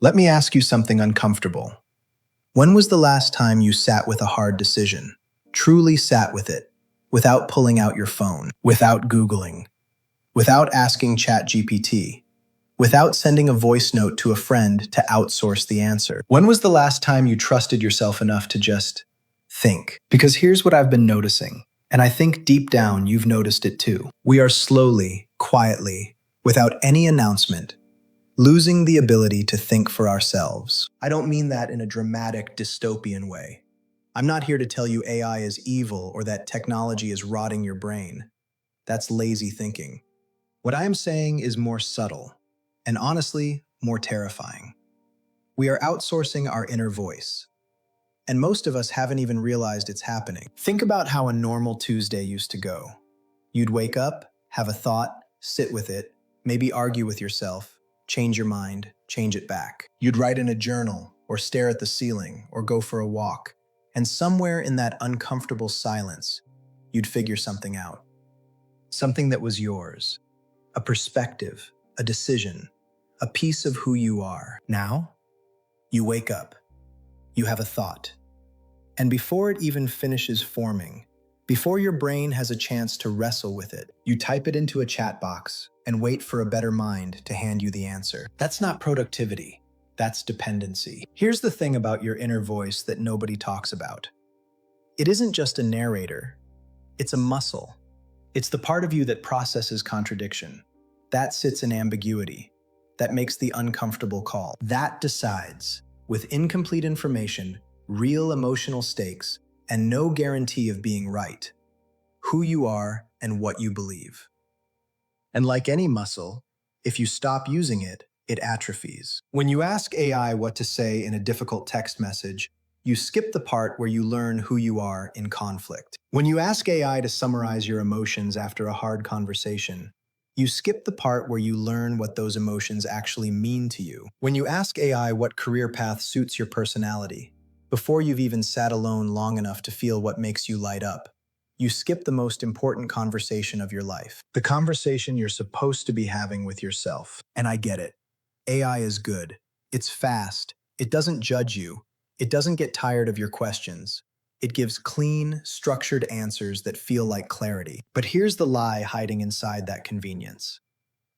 Let me ask you something uncomfortable. When was the last time you sat with a hard decision? Truly sat with it, without pulling out your phone, without Googling, without asking ChatGPT, without sending a voice note to a friend to outsource the answer? When was the last time you trusted yourself enough to just think? Because here's what I've been noticing, and I think deep down you've noticed it too. We are slowly, quietly, without any announcement, losing the ability to think for ourselves. I don't mean that in a dramatic, dystopian way. I'm not here to tell you AI is evil or that technology is rotting your brain. That's lazy thinking. What I am saying is more subtle, and honestly, more terrifying. We are outsourcing our inner voice, and most of us haven't even realized it's happening. Think about how a normal Tuesday used to go. You'd wake up, have a thought, sit with it, maybe argue with yourself, change your mind, change it back. You'd write in a journal, or stare at the ceiling, or go for a walk. And somewhere in that uncomfortable silence, you'd figure something out. Something that was yours. A perspective, a decision, a piece of who you are. Now, you wake up. You have a thought. And before it even finishes forming, before your brain has a chance to wrestle with it, you type it into a chat box and wait for a better mind to hand you the answer. That's not productivity. That's dependency. Here's the thing about your inner voice that nobody talks about. It isn't just a narrator. It's a muscle. It's the part of you that processes contradiction. That sits in ambiguity. That makes the uncomfortable call. That decides, with incomplete information, real emotional stakes, and no guarantee of being right, who you are and what you believe. And like any muscle, if you stop using it, it atrophies. When you ask AI what to say in a difficult text message, you skip the part where you learn who you are in conflict. When you ask AI to summarize your emotions after a hard conversation, you skip the part where you learn what those emotions actually mean to you. When you ask AI what career path suits your personality, before you've even sat alone long enough to feel what makes you light up, you skip the most important conversation of your life. The conversation you're supposed to be having with yourself. And I get it. AI is good. It's fast. It doesn't judge you. It doesn't get tired of your questions. It gives clean, structured answers that feel like clarity. But here's the lie hiding inside that convenience.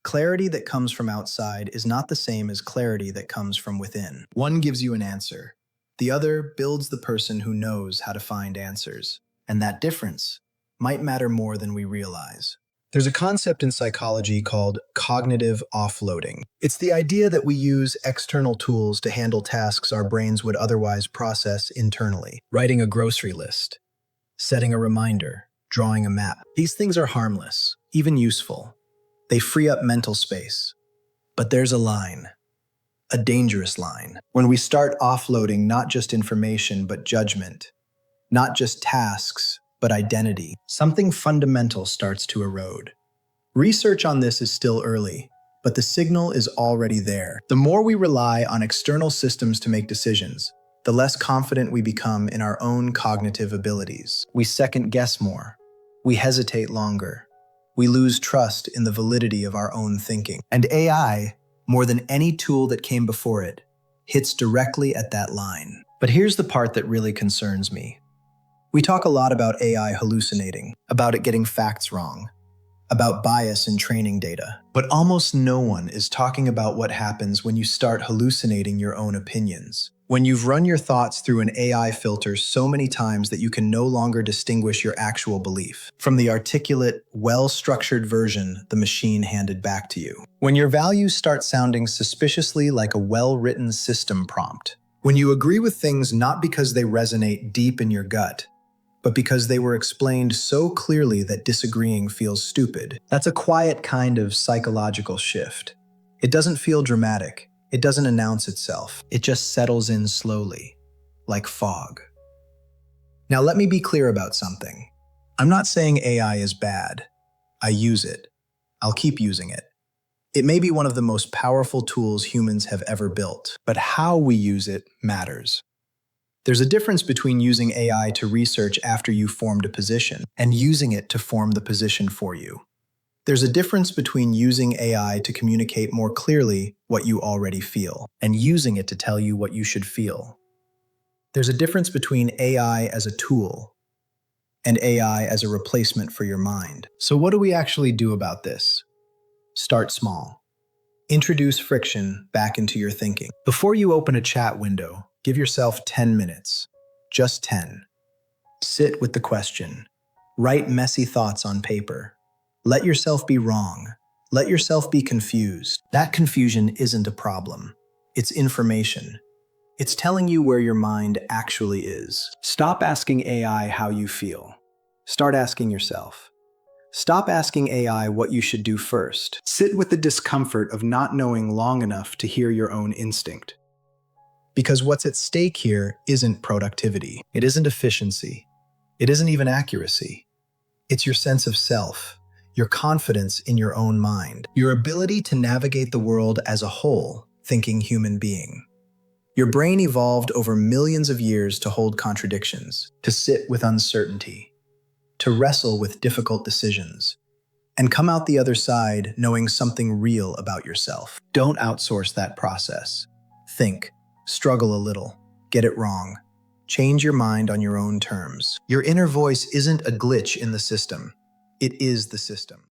Clarity that comes from outside is not the same as clarity that comes from within. One gives you an answer. The other builds the person who knows how to find answers. And that difference might matter more than we realize. There's a concept in psychology called cognitive offloading. It's the idea that we use external tools to handle tasks our brains would otherwise process internally. Writing a grocery list, setting a reminder, drawing a map. These things are harmless, even useful. They free up mental space. But there's a line, a dangerous line, when we start offloading not just information but judgment, not just tasks, but identity. Something fundamental starts to erode. Research on this is still early, but the signal is already there. The more we rely on external systems to make decisions, the less confident we become in our own cognitive abilities. We second-guess more. We hesitate longer. We lose trust in the validity of our own thinking. And AI, more than any tool that came before it, hits directly at that line. But here's the part that really concerns me. We talk a lot about AI hallucinating, about it getting facts wrong, about bias in training data. But almost no one is talking about what happens when you start hallucinating your own opinions. When you've run your thoughts through an AI filter so many times that you can no longer distinguish your actual belief from the articulate, well-structured version the machine handed back to you. When your values start sounding suspiciously like a well-written system prompt. When you agree with things not because they resonate deep in your gut, but because they were explained so clearly that disagreeing feels stupid. That's a quiet kind of psychological shift. It doesn't feel dramatic. It doesn't announce itself. It just settles in slowly, like fog. Now let me be clear about something. I'm not saying AI is bad. I use it. I'll keep using it. It may be one of the most powerful tools humans have ever built, but how we use it matters. There's a difference between using AI to research after you've formed a position and using it to form the position for you. There's a difference between using AI to communicate more clearly what you already feel and using it to tell you what you should feel. There's a difference between AI as a tool and AI as a replacement for your mind. So what do we actually do about this? Start small. Introduce friction back into your thinking. Before you open a chat window, give yourself 10 minutes. Just 10. Sit with the question. Write messy thoughts on paper. Let yourself be wrong. Let yourself be confused. That confusion isn't a problem. It's information. It's telling you where your mind actually is. Stop asking AI how you feel. Start asking yourself. Stop asking AI what you should do first. Sit with the discomfort of not knowing long enough to hear your own instinct. Because what's at stake here isn't productivity. It isn't efficiency. It isn't even accuracy. It's your sense of self, your confidence in your own mind, your ability to navigate the world as a whole, thinking human being. Your brain evolved over millions of years to hold contradictions, to sit with uncertainty, to wrestle with difficult decisions, and come out the other side knowing something real about yourself. Don't outsource that process. Think, struggle a little, get it wrong. Change your mind on your own terms. Your inner voice isn't a glitch in the system. It is the system.